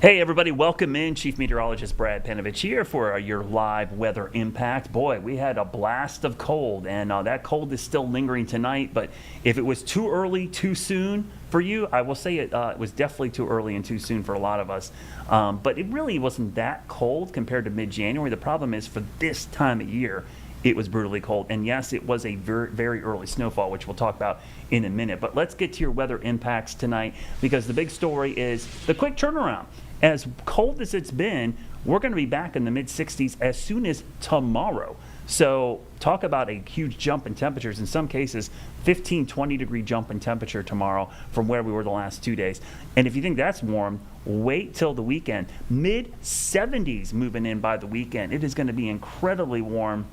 Hey everybody, welcome in. Chief Meteorologist Brad Panovich here for your live weather impact. Boy, we had a blast of cold, and that cold is still lingering tonight. But if it was too early, too soon for you, I will say it was definitely too early and too soon for a lot of us. But it really wasn't that cold compared to mid-January. The problem is for this time of year, it was brutally cold. And yes, it was a very, very early snowfall, which we'll talk about in a minute. But let's get to your weather impacts tonight, because the big story is the quick turnaround. As cold as it's been, we're going to be back in the mid-60s as soon as tomorrow. So talk about a huge jump in temperatures. In some cases, 15, 20 degree jump in temperature tomorrow from where we were the last 2 days. And if you think that's warm, wait till the weekend. Mid-70s moving in by the weekend. It is going to be incredibly warm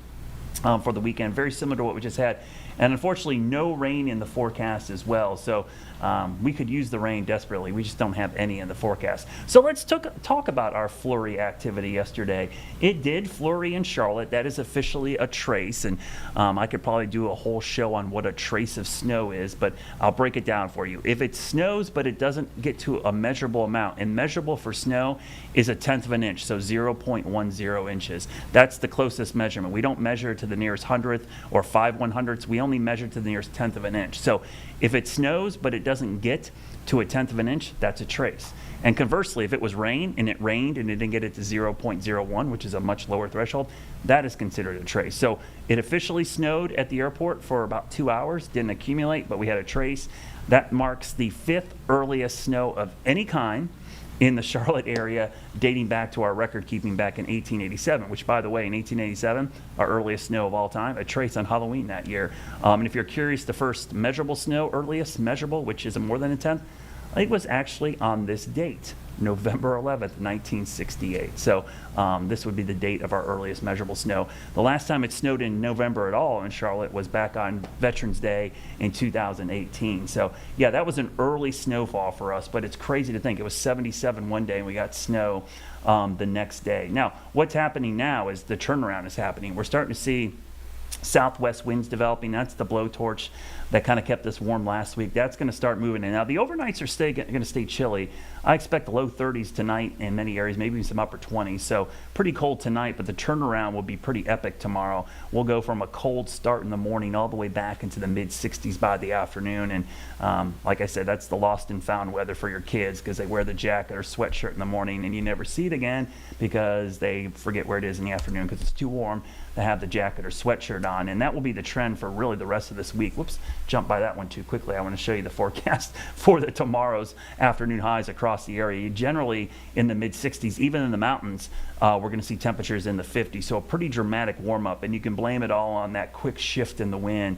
for the weekend, very similar to what we just had. And unfortunately, no rain in the forecast as well. So we could use the rain desperately. We just don't have any in the forecast. So let's talk about our flurry activity yesterday. It did flurry in Charlotte. That is officially a trace. And I could probably do a whole show on what a trace of snow is, but I'll break it down for you. If it snows, but it doesn't get to a measurable amount, and measurable for snow is 1/10 of an inch, so 0.10 inches. That's the closest measurement. We don't measure to the nearest hundredth or 5/100ths. We only measure to the nearest 1/10 of an inch. So if it snows, but it doesn't get to 1/10 of an inch, that's a trace. And conversely, if it was rain and it rained and it didn't get it to 0.01, which is a much lower threshold, that is considered a trace. So it officially snowed at the airport for about 2 hours, didn't accumulate, but we had a trace. That marks the 5th earliest snow of any kind in the Charlotte area, dating back to our record keeping back in 1887, which, by the way, in 1887, our earliest snow of all time, a trace on Halloween that year. And if you're curious, the first measurable snow, earliest measurable, which is more than a 10th, it was actually on this date, November 11th, 1968. So this would be the date of our earliest measurable snow. The last time it snowed in November at all in Charlotte was back on Veterans Day in 2018. So yeah, that was an early snowfall for us, but it's crazy to think it was 77 one day and we got snow the next day. Now, what's happening now is the turnaround is happening. We're starting to see southwest winds developing. That's the blowtorch that kind of kept us warm last week. That's going to start moving in. Now, the overnights are going to stay chilly. I expect low 30s tonight in many areas, maybe some upper 20s. So pretty cold tonight, but the turnaround will be pretty epic tomorrow. We'll go from a cold start in the morning all the way back into the mid-60s by the afternoon. And like I said, that's the lost and found weather for your kids, because they wear the jacket or sweatshirt in the morning and you never see it again because they forget where it is in the afternoon because it's too warm to have the jacket or sweatshirt on. And that will be the trend for really the rest of this week. Whoops, jumped by that one too quickly. I want to show you the forecast for the tomorrow's afternoon highs across the area. Generally in the mid-60s, even in the mountains, we're going to see temperatures in the 50s. So a pretty dramatic warm up, and you can blame it all on that quick shift in the wind.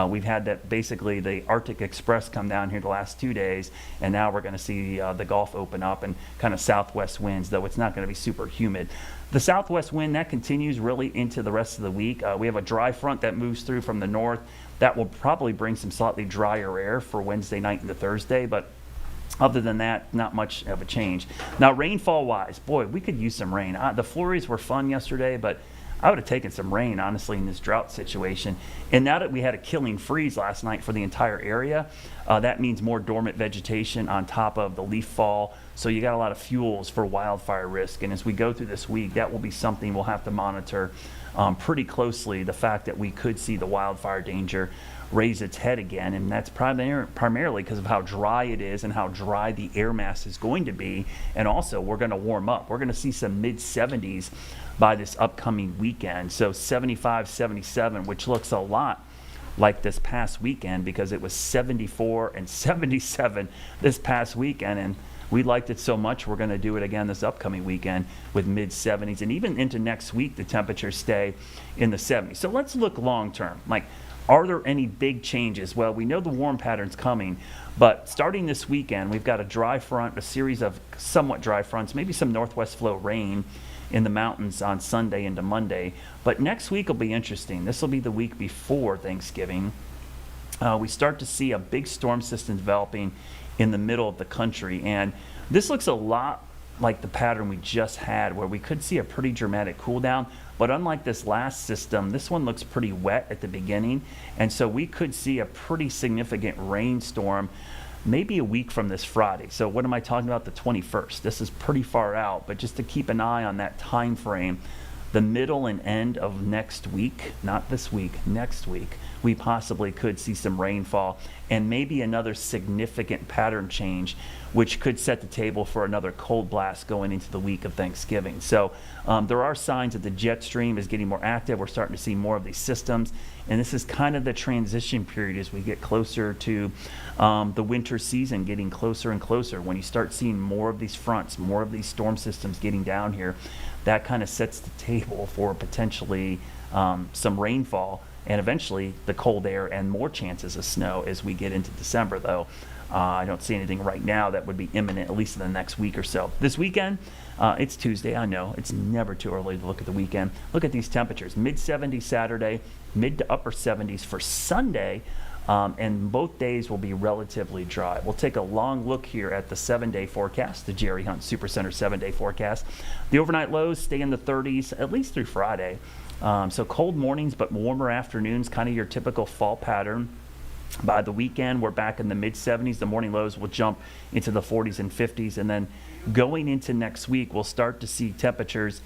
We've had that, basically the Arctic Express come down here the last 2 days, and now we're going to see the Gulf open up and kind of southwest winds, though it's not going to be super humid. The southwest wind, that continues really into the rest of the week. We have a dry front that moves through from the north. That will probably bring some slightly drier air for Wednesday night into Thursday, but other than that, not much of a change. Now, rainfall-wise, boy, we could use some rain. The flurries were fun yesterday, but I would have taken some rain, honestly, in this drought situation. And now that we had a killing freeze last night for the entire area, that means more dormant vegetation on top of the leaf fall. So you got a lot of fuels for wildfire risk. And as we go through this week, that will be something we'll have to monitor pretty closely, the fact that we could see the wildfire danger raise its head again, and that's primarily because of how dry it is and how dry the air mass is going to be. And also, we're going to warm up. We're going to see some mid-70s by this upcoming weekend. So 75, 77, which looks a lot like this past weekend, because it was 74 and 77 this past weekend, and we liked it so much we're going to do it again this upcoming weekend with mid-70s. And even into next week, the temperatures stay in the 70s. So let's look long term. Like, are there any big changes? Well, we know the warm pattern's coming, but starting this weekend, we've got a dry front, a series of somewhat dry fronts, maybe some northwest flow rain in the mountains on Sunday into Monday. But next week will be interesting. This will be the week before Thanksgiving. We start to see a big storm system developing in the middle of the country, and this looks a lot like the pattern we just had, where we could see a pretty dramatic cool down. But unlike this last system, this one looks pretty wet at the beginning, and so we could see a pretty significant rainstorm maybe a week from this Friday. So what am I talking about? The 21st. This is pretty far out, but just to keep an eye on that time frame, the middle and end of next week, not this week, next week, we possibly could see some rainfall and maybe another significant pattern change, which could set the table for another cold blast going into the week of Thanksgiving. So there are signs that the jet stream is getting more active. We're starting to see more of these systems, and this is kind of the transition period as we get closer to the winter season getting closer and closer. When you start seeing more of these fronts, more of these storm systems getting down here, that kind of sets the table for potentially some rainfall and eventually the cold air and more chances of snow as we get into December, though. I don't see anything right now that would be imminent, at least in the next week or so. This weekend, it's Tuesday, I know. It's never too early to look at the weekend. Look at these temperatures. Mid-70s Saturday, mid to upper 70s for Sunday, and both days will be relatively dry. We'll take a long look here at the 7-day forecast, the Jerry Hunt Supercenter 7-day forecast. The overnight lows stay in the 30s, at least through Friday. So cold mornings, but warmer afternoons, kind of your typical fall pattern. By the weekend, we're back in the mid-70s. The morning lows will jump into the 40s and 50s. And then going into next week, we'll start to see temperatures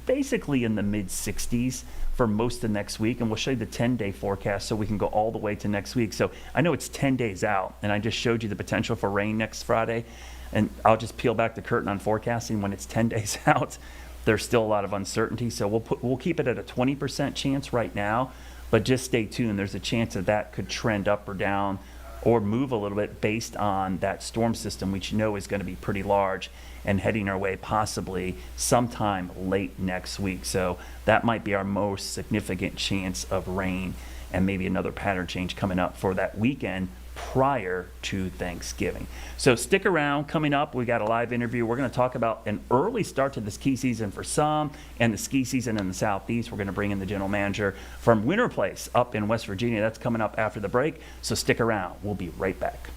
basically in the mid-60s for most of next week. And we'll show you the 10-day forecast so we can go all the way to next week. So I know it's 10 days out, and I just showed you the potential for rain next Friday. And I'll just peel back the curtain on forecasting when it's 10 days out. There's still a lot of uncertainty, so we'll keep it at a 20% chance right now, but just stay tuned. There's a chance that could trend up or down or move a little bit based on that storm system, which you know is going to be pretty large and heading our way possibly sometime late next week. So that might be our most significant chance of rain and maybe another pattern change coming up for that weekend prior to Thanksgiving. So stick around. Coming up, we got a live interview. We're going to talk about an early start to the ski season for some and the ski season in the Southeast. We're going to bring in the general manager from Winter Place up in West Virginia. That's coming up after the break. So stick around. We'll be right back.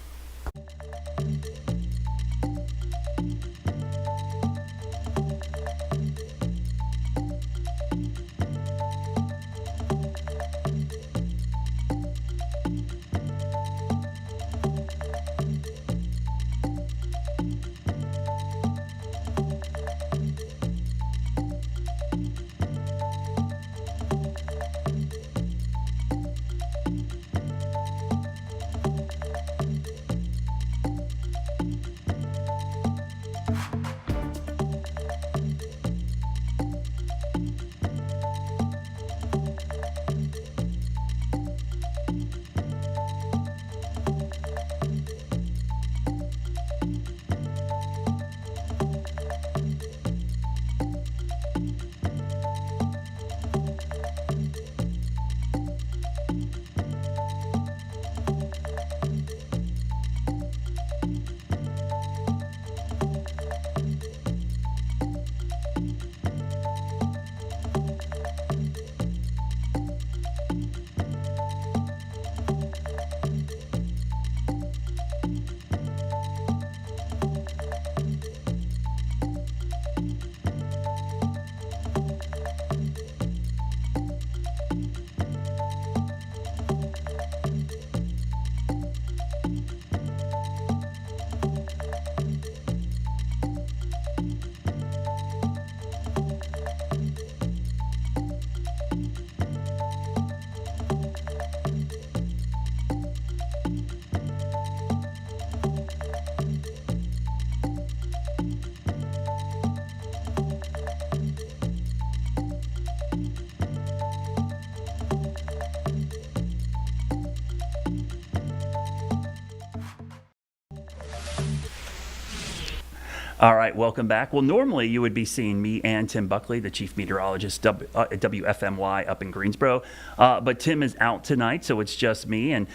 All right, welcome back. Well, normally you would be seeing me and Tim Buckley, the chief meteorologist at WFMY up in Greensboro, but Tim is out tonight, so it's just me. And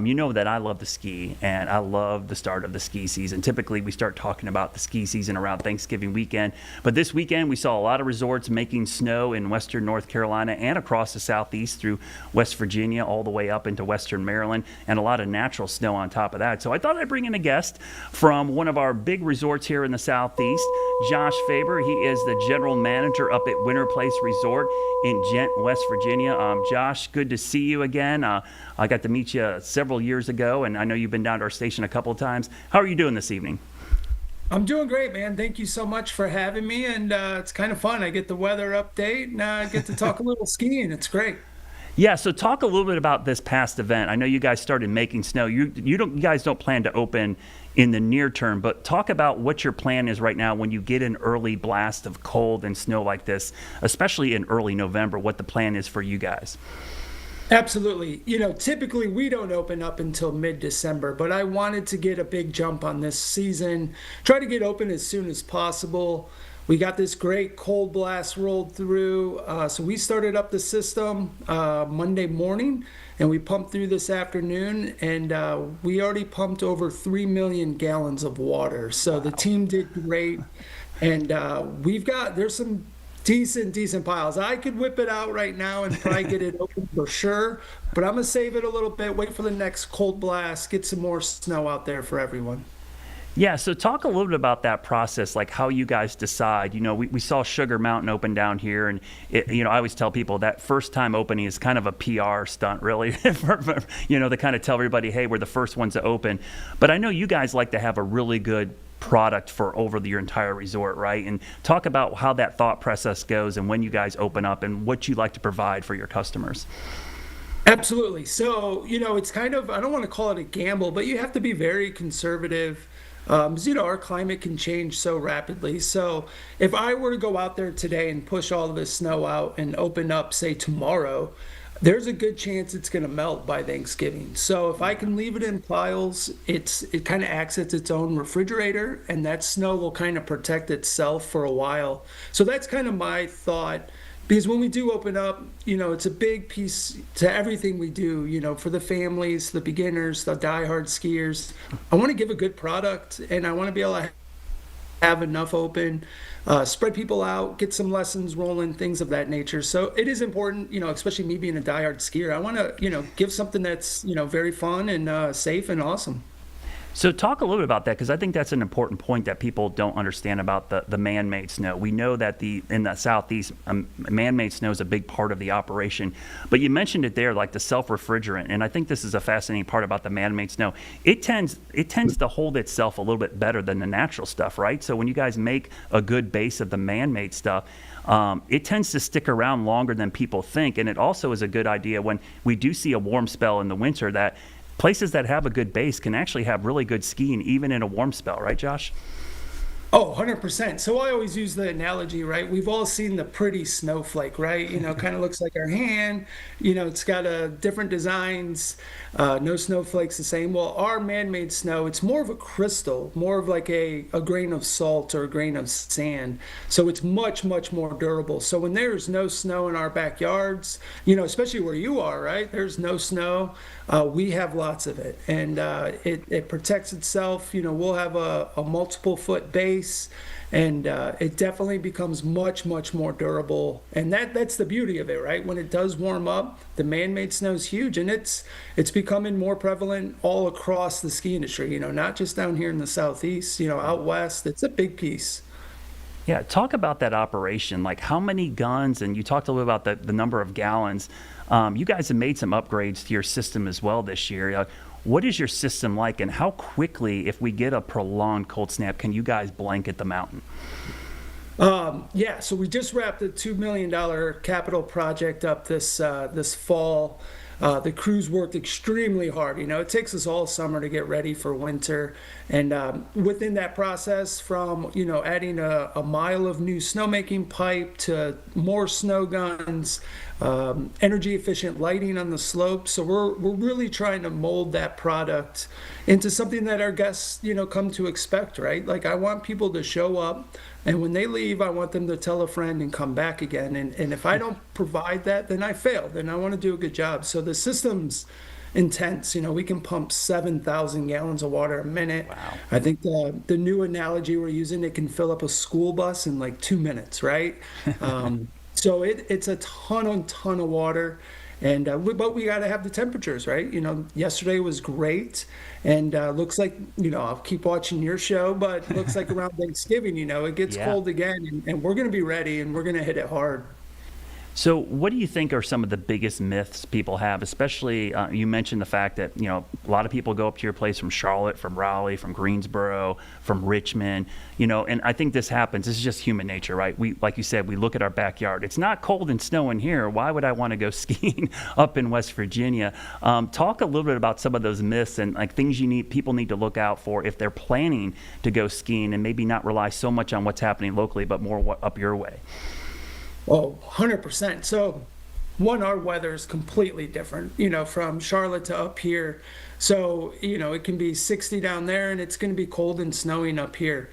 you know that I love to ski, and I love the start of the ski season. Typically, we start talking about the ski season around Thanksgiving weekend, but this weekend we saw a lot of resorts making snow in western North Carolina and across the southeast through West Virginia all the way up into western Maryland, and a lot of natural snow on top of that. So I thought I'd bring in a guest from one of our big resorts here in the southeast, Josh Faber. He is the general manager up at Winter Place Resort in Gent, West Virginia. Josh, good to see you again. I got to meet you several years ago, and I know you've been down to our station a couple of times. How are you doing this evening? I'm doing great, man. Thank you so much for having me. And it's kind of fun. I get the weather update and I get to talk a little skiing. It's great. Yeah, so talk a little bit about this past event. I know you guys started making snow. You guys don't plan to open in the near term, but talk about what your plan is right now when you get an early blast of cold and snow like this, especially in early November, what the plan is for you guys. Absolutely. Typically we don't open up until mid-December, but I wanted to get a big jump on this season, try to get open as soon as possible. We got this great cold blast rolled through. So we started up the system Monday morning and we pumped through this afternoon and we already pumped over 3 million gallons of water. So the team did great. And there's some decent piles. I could whip it out right now and probably get it open for sure, but I'm gonna save it a little bit, wait for the next cold blast, get some more snow out there for everyone. Yeah, so talk a little bit about that process, like how you guys decide. We saw Sugar Mountain open down here, and I always tell people that first time opening is kind of a PR stunt, really, to kind of tell everybody, hey, we're the first ones to open. But I know you guys like to have a really good product for over your entire resort, right? And talk about how that thought process goes and when you guys open up and what you like to provide for your customers. Absolutely. So, it's kind of, I don't want to call it a gamble, but you have to be very conservative. 'Cause, our climate can change so rapidly. So if I were to go out there today and push all of this snow out and open up, say tomorrow, there's a good chance it's going to melt by Thanksgiving. So if I can leave it in piles, it kind of acts as its own refrigerator, and that snow will kind of protect itself for a while. So that's kind of my thought. Because when we do open up, it's a big piece to everything we do, for the families, the beginners, the diehard skiers. I want to give a good product and I want to be able to have enough open, spread people out, get some lessons rolling, things of that nature. So it is important, especially me being a diehard skier. I want to, give something that's, very fun and safe and awesome. So talk a little bit about that, because I think that's an important point that people don't understand about the man-made snow. We know that in the Southeast, man-made snow is a big part of the operation. But you mentioned it there, like the self-refrigerant, and I think this is a fascinating part about the man-made snow. It tends to hold itself a little bit better than the natural stuff, right? So when you guys make a good base of the man-made stuff, it tends to stick around longer than people think. And it also is a good idea when we do see a warm spell in the winter that places that have a good base can actually have really good skiing even in a warm spell, right, Josh? Oh, 100%. So I always use the analogy, right? We've all seen the pretty snowflake, right? Kind of looks like our hand. It's got different designs. No snowflake's the same. Well, our man-made snow, it's more of a crystal, more of like a grain of salt or a grain of sand. So it's much more durable. So when there's no snow in our backyards, especially where you are, right? There's no snow. We have lots of it, and it protects itself. We'll have a multiple foot base, and it definitely becomes much more durable. And that's the beauty of it, right? When it does warm up, the man-made snow is huge, and it's becoming more prevalent all across the ski industry. Not just down here in the Southeast. Out west, it's a big piece. Yeah, talk about that operation. Like how many guns, and you talked a little about the number of gallons. You guys have made some upgrades to your system as well this year. What is your system like, and how quickly, if we get a prolonged cold snap, can you guys blanket the mountain? Yeah, so we just wrapped a $2 million capital project up this fall. The crews worked extremely hard. It takes us all summer to get ready for winter. And within that process, from, adding a mile of new snowmaking pipe to more snow guns, energy efficient lighting on the slope. So we're really trying to mold that product into something that our guests, come to expect, right? Like I want people to show up, and when they leave, I want them to tell a friend and come back again. And if I don't provide that, then I failed, and I want to do a good job. So the system's intense. We can pump 7,000 gallons of water a minute. Wow. I think the new analogy we're using, it can fill up a school bus in like 2 minutes, right? So it's a ton of water. And but we got to have the temperatures, right? Yesterday was great, and looks like I'll keep watching your show, but looks like around Thanksgiving, it gets Yeah. cold again, and we're going to be ready, and we're going to hit it hard. So, what do you think are some of the biggest myths people have? Especially, you mentioned the fact that a lot of people go up to your place from Charlotte, from Raleigh, from Greensboro, from Richmond. And I think this happens. This is just human nature, right? We, like you said, we look at our backyard. It's not cold and snowing here. Why would I want to go skiing up in West Virginia? Talk a little bit about some of those myths and like things people need to look out for if they're planning to go skiing, and maybe not rely so much on what's happening locally, but more up your way. Oh, 100%. So, one, our weather is completely different, from Charlotte to up here. So, it can be 60 down there and it's going to be cold and snowing up here.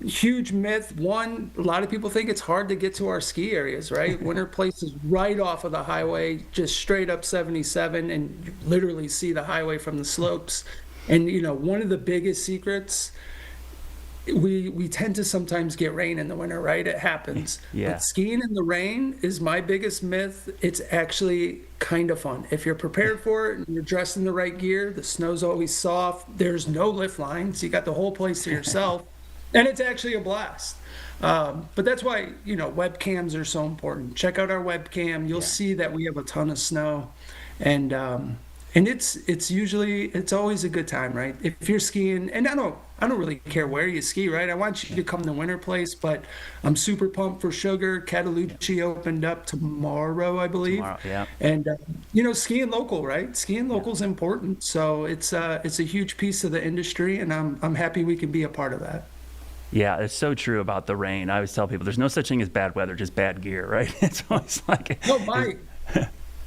Huge myth. One, a lot of people think it's hard to get to our ski areas, right? Winter Place is right off of the highway, just straight up 77, and you literally see the highway from the slopes. And, one of the biggest secrets, we tend to sometimes get rain in the winter, right? It happens. Yeah. But skiing in the rain is my biggest myth. It's actually kind of fun. If you're prepared for it and you're dressed in the right gear, the snow's always soft. There's no lift lines. You got the whole place to yourself. And it's actually a blast. But that's why, webcams are so important. Check out our webcam. You'll see that we have a ton of snow. And it's always a good time, right? If you're skiing, and I don't really care where you ski, right? I want you to come to Winter Place, but I'm super pumped for Sugar. Catalucci opened up tomorrow, I believe. Tomorrow, yeah. And skiing local, right? Skiing local is important, so it's a huge piece of the industry, and I'm happy we can be a part of that. Yeah, it's so true about the rain. I always tell people there's no such thing as bad weather, just bad gear, right? It's always like No,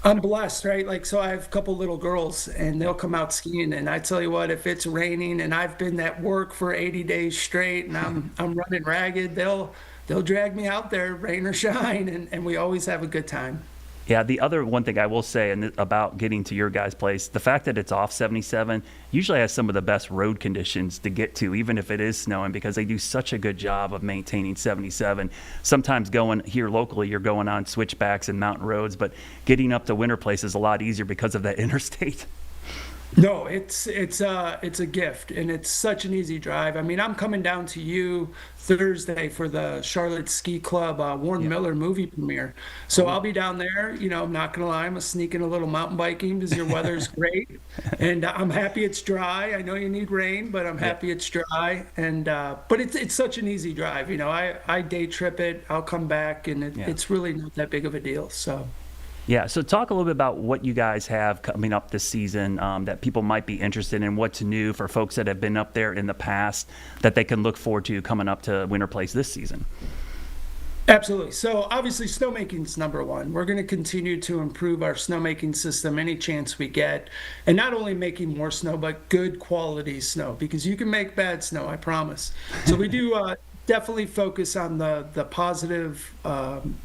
I'm blessed, right? Like, so I have a couple little girls and they'll come out skiing, and I tell you what, if it's raining and I've been at work for 80 days straight and I'm running ragged, they'll drag me out there, rain or shine, and we always have a good time. Yeah, the other one thing I will say about getting to your guys' place, the fact that it's off 77 usually has some of the best road conditions to get to, even if it is snowing, because they do such a good job of maintaining 77. Sometimes going here locally, you're going on switchbacks and mountain roads, but getting up to Winter Place is a lot easier because of that interstate. No, it's a gift, and it's such an easy drive. I mean, I'm coming down to you Thursday for the Charlotte Ski Club Warren Miller movie premiere. So I'll be down there. I'm not gonna lie, I'm sneaking a little mountain biking because your weather's great, and I'm happy it's dry. I know you need rain, but I'm happy it's dry. And but it's such an easy drive. I day trip it. I'll come back, and it's really not that big of a deal. So. Yeah, so talk a little bit about what you guys have coming up this season that people might be interested in, what's new for folks that have been up there in the past that they can look forward to coming up to Winter Place this season. Absolutely. So obviously snowmaking is number one. We're going to continue to improve our snowmaking system any chance we get, and not only making more snow, but good quality snow, because you can make bad snow, I promise. So we do definitely focus on the positive,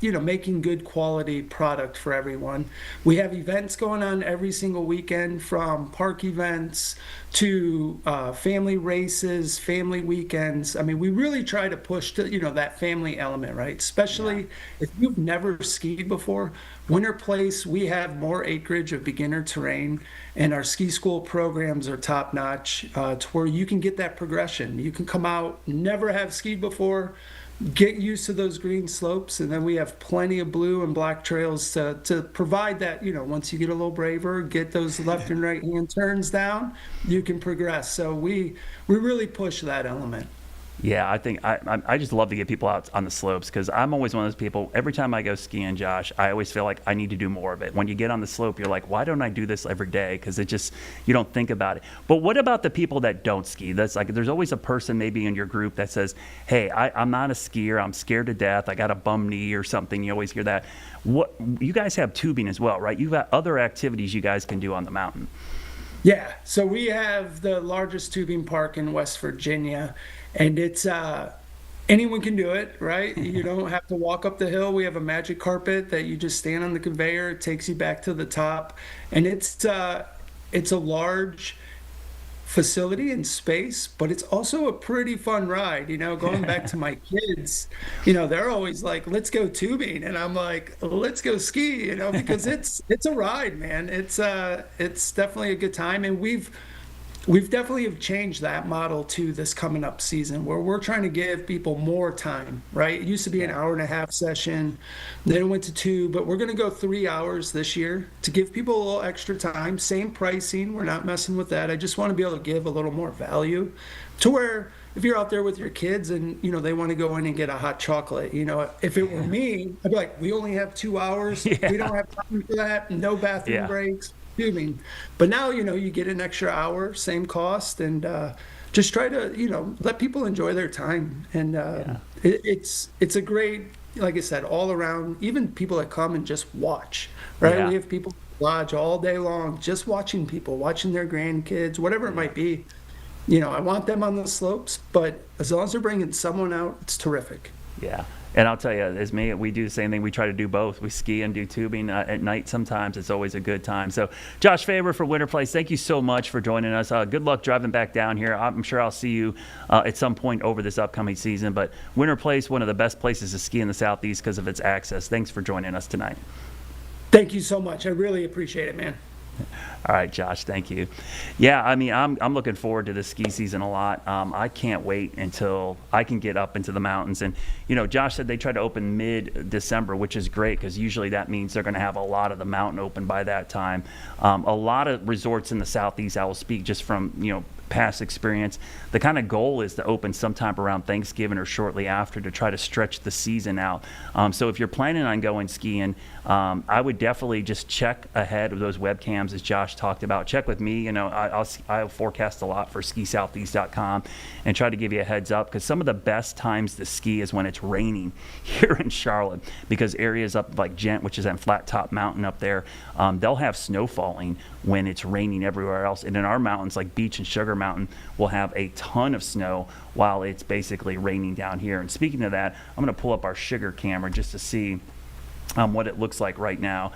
making good quality product for everyone. We have events going on every single weekend, from park events to family races, family weekends. I mean, we really try to push that family element, right? Especially if you've never skied before. Winter Place, we have more acreage of beginner terrain, and our ski school programs are top notch to where you can get that progression. You can come out, never have skied before, get used to those green slopes, and then we have plenty of blue and black trails to provide that, once you get a little braver, get those left and right hand turns down, you can progress. So we really push that element. Yeah, I think I just love to get people out on the slopes, because I'm always one of those people. Every time I go skiing, Josh, I always feel like I need to do more of it. When you get on the slope, you're like, why don't I do this every day? Because you don't think about it. But what about the people that don't ski? That's like, there's always a person maybe in your group that says, hey, I'm not a skier. I'm scared to death. I got a bum knee or something. You always hear that. You guys have tubing as well, right? You've got other activities you guys can do on the mountain. Yeah, so we have the largest tubing park in West Virginia, and it's anyone can do it, right? You don't have to walk up the hill. We have a magic carpet that you just stand on the conveyor. It takes you back to the top, and it's a large facility and space, but it's also a pretty fun ride. Going back to my kids, they're always like, "Let's go tubing," and I'm like, "Let's go ski," because it's a ride, man. It's definitely a good time, and we've definitely have changed that model to this coming up season where we're trying to give people more time, right? It used to be an hour and a half session, then it went to 2, but we're going to go 3 hours this year to give people a little extra time. Same pricing, we're not messing with that. I just want to be able to give a little more value to where if you're out there with your kids and they want to go in and get a hot chocolate, if it were me, I'd be like, we only have 2 hours, Yeah. we don't have time for that, no bathroom Yeah. breaks. Tubing. But now, you get an extra hour, same cost, and just try to, let people enjoy their time. And it's a great, like I said, all around, even people that come and just watch, right? Yeah. We have people lodge all day long, just watching people, watching their grandkids, whatever it might be. I want them on the slopes, but as long as they're bringing someone out, it's terrific. Yeah. And I'll tell you, as me, we do the same thing. We try to do both. We ski and do tubing at night sometimes. It's always a good time. So, Josh Faber for Winter Place, thank you so much for joining us. Good luck driving back down here. I'm sure I'll see you at some point over this upcoming season. But Winter Place, one of the best places to ski in the Southeast because of its access. Thanks for joining us tonight. Thank you so much. I really appreciate it, man. All right, Josh, thank you. Yeah, I mean, I'm looking forward to this ski season a lot. I can't wait until I can get up into the mountains. And, Josh said they try to open mid-December, which is great because usually that means they're going to have a lot of the mountain open by that time. A lot of resorts in the Southeast, I will speak just from, past experience, the kind of goal is to open sometime around Thanksgiving or shortly after to try to stretch the season out. So if you're planning on going skiing, I would definitely just check ahead of those webcams as Josh talked about. Check with me. I'll forecast a lot for skisoutheast.com and try to give you a heads up because some of the best times to ski is when it's raining here in Charlotte because areas up like Gent, which is that flat top mountain up there, they'll have snow falling when it's raining everywhere else. And in our mountains like Beach and Sugar Mountain, we'll have a ton of snow while it's basically raining down here. And speaking of that, I'm going to pull up our Sugar camera just to see what it looks like right now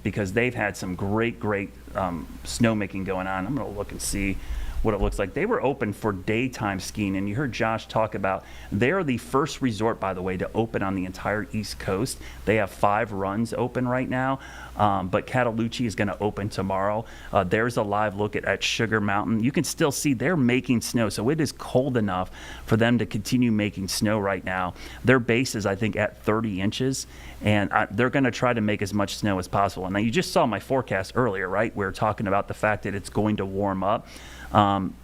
because they've had some great snowmaking going on. I'm going to look and see what it looks like. They were open for daytime skiing, and you heard Josh talk about they're the first resort, by the way, to open on the entire East Coast. They have 5 runs open right now, but Cataloochee is going to open tomorrow. There's a live look at Sugar Mountain. You can still see they're making snow, so it is cold enough for them to continue making snow right now. Their base is, I think, at 30 inches, and they're going to try to make as much snow as possible. Now, you just saw my forecast earlier, right? We were talking about the fact that it's going to warm up.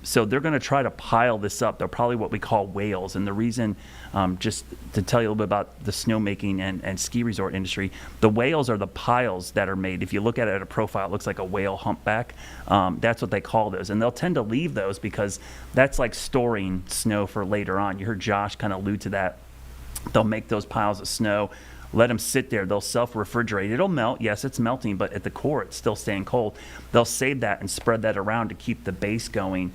So they're going to try to pile this up. They're probably what we call whales. And the reason, just to tell you a little bit about the snowmaking and ski resort industry, the whales are the piles that are made. If you look at it at a profile, it looks like a whale humpback. That's what they call those. And they'll tend to leave those because that's like storing snow for later on. You heard Josh kind of allude to that. They'll make those piles of snow, let them sit there. They'll self-refrigerate. It'll melt. Yes, it's melting, but at the core, it's still staying cold. They'll save that and spread that around to keep the base going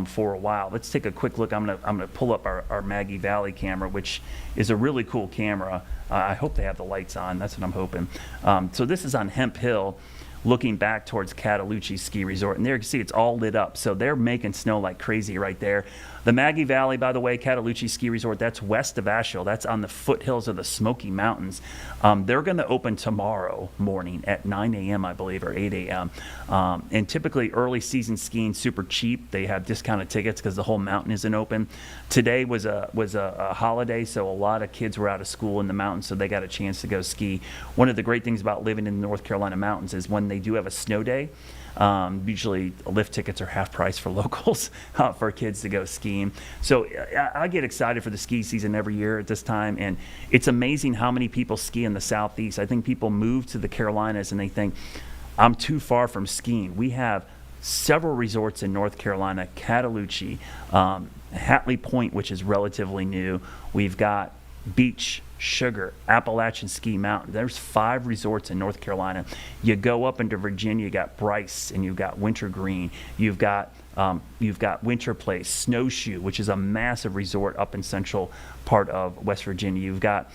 for a while. Let's take a quick look. I'm gonna pull up our Maggie Valley camera, which is a really cool camera. I hope they have the lights on. That's what I'm hoping. So this is on Hemp Hill, looking back towards Cataloochee Ski Resort. And there you can see it's all lit up. So they're making snow like crazy right there. The Maggie Valley, by the way, Cataloochee Ski Resort, that's west of Asheville. That's on the foothills of the Smoky Mountains. They're going to open tomorrow morning at 9 a.m., I believe, or 8 a.m. And typically early season skiing super cheap. They have discounted tickets because the whole mountain isn't open. Today was a holiday, so a lot of kids were out of school in the mountains, so they got a chance to go ski. One of the great things about living in the North Carolina mountains is when they do have a snow day, usually lift tickets are half price for locals for kids to go skiing. So I get excited for the ski season every year at this time, and it's amazing how many people ski in the Southeast. I think people move to the Carolinas and they think, I'm too far from skiing. We have several resorts in North Carolina, Cataloochee, Hatley Point, which is relatively new. We've got Beach, Sugar, Appalachian Ski Mountain. There's 5 resorts in North Carolina. You go up into Virginia, you got Bryce, and you've got Wintergreen. You've got You've got Winter Place, Snowshoe, which is a massive resort up in central part of West Virginia. You've got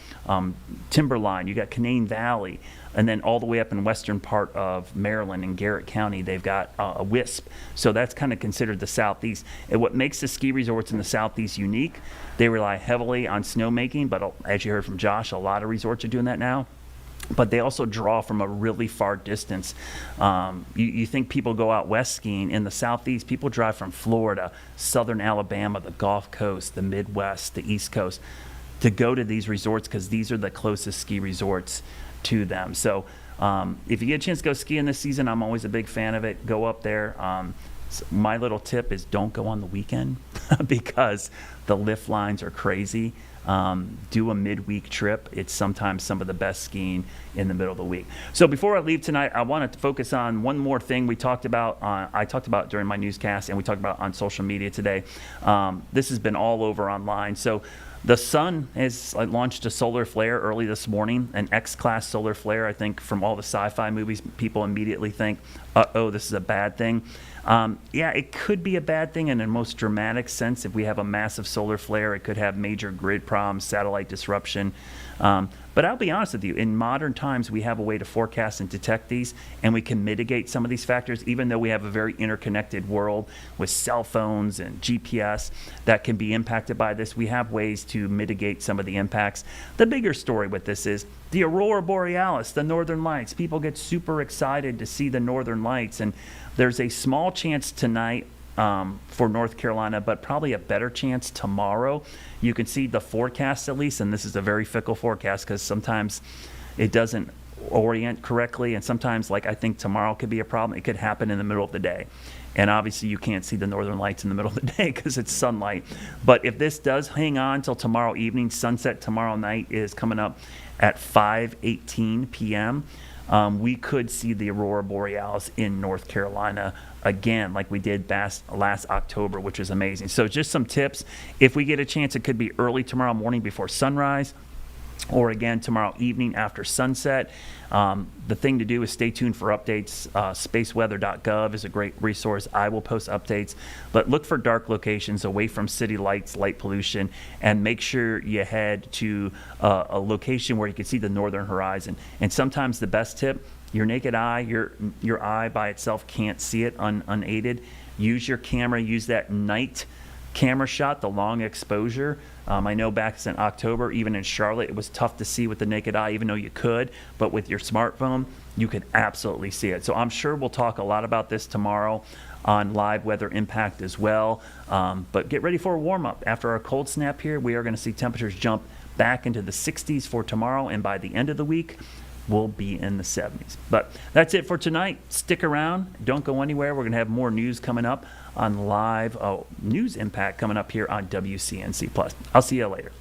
Timberline, you've got Canaan Valley, and then all the way up in western part of Maryland in Garrett County, they've got a WISP. So that's kind of considered the Southeast. And what makes the ski resorts in the Southeast unique, they rely heavily on snowmaking, but as you heard from Josh, a lot of resorts are doing that now. But they also draw from a really far distance. You think people go out west skiing. In the Southeast, people drive from Florida, southern Alabama, the Gulf Coast, the Midwest, the East Coast, to go to these resorts because these are the closest ski resorts to them. So if you get a chance to go skiing this season, I'm always a big fan of it. Go up there. So my little tip is don't go on the weekend because the lift lines are crazy. Do a midweek trip. It's sometimes some of the best skiing in the middle of the week. So before I leave tonight, I wanted to focus on one more thing we talked about. I talked about during my newscast, and we talked about on social media today. This has been all over online. So the sun has launched a solar flare early this morning, an X-class solar flare. I think from all the sci-fi movies, people immediately think, uh-oh, this is a bad thing. Yeah, it could be a bad thing in the most dramatic sense. If we have a massive solar flare, it could have major grid problems, satellite disruption. But I'll be honest with you, in modern times, we have a way to forecast and detect these, and we can mitigate some of these factors, even though we have a very interconnected world with cell phones and GPS that can be impacted by this. We have ways to mitigate some of the impacts. The bigger story with this is the Aurora Borealis, the Northern Lights. People get super excited to see the Northern Lights, and there's a small chance tonight for North Carolina, but probably a better chance tomorrow. You can see the forecast at least, and this is a very fickle forecast because sometimes it doesn't orient correctly, and sometimes, like I think tomorrow could be a problem. It could happen in the middle of the day. And obviously you can't see the Northern Lights in the middle of the day because it's sunlight. But if this does hang on till tomorrow evening, sunset tomorrow night is coming up at 5:18 p.m., we could see the Aurora Borealis in North Carolina again, like we did last October, which is amazing. So just some tips. If we get a chance, it could be early tomorrow morning before sunrise, or again tomorrow evening after sunset. The thing to do is stay tuned for updates. Spaceweather.gov is a great resource. I will post updates, but look for dark locations away from city lights, light pollution, and make sure you head to a location where you can see the northern horizon. And sometimes the best tip, your naked eye, your eye by itself can't see it unaided. Use your camera, use that night camera shot, the long exposure. I know back in October, even in Charlotte, it was tough to see with the naked eye, even though you could, but with your smartphone, you could absolutely see it. So I'm sure we'll talk a lot about this tomorrow on live weather impact as well. But get ready for a warm up. After our cold snap here, we are going to see temperatures jump back into the 60s for tomorrow, and by the end of the week, we'll be in the 70s. But that's it for tonight. Stick around. Don't go anywhere. We're going to have more news coming up on live news impact coming up here on WCNC Plus. I'll see you later.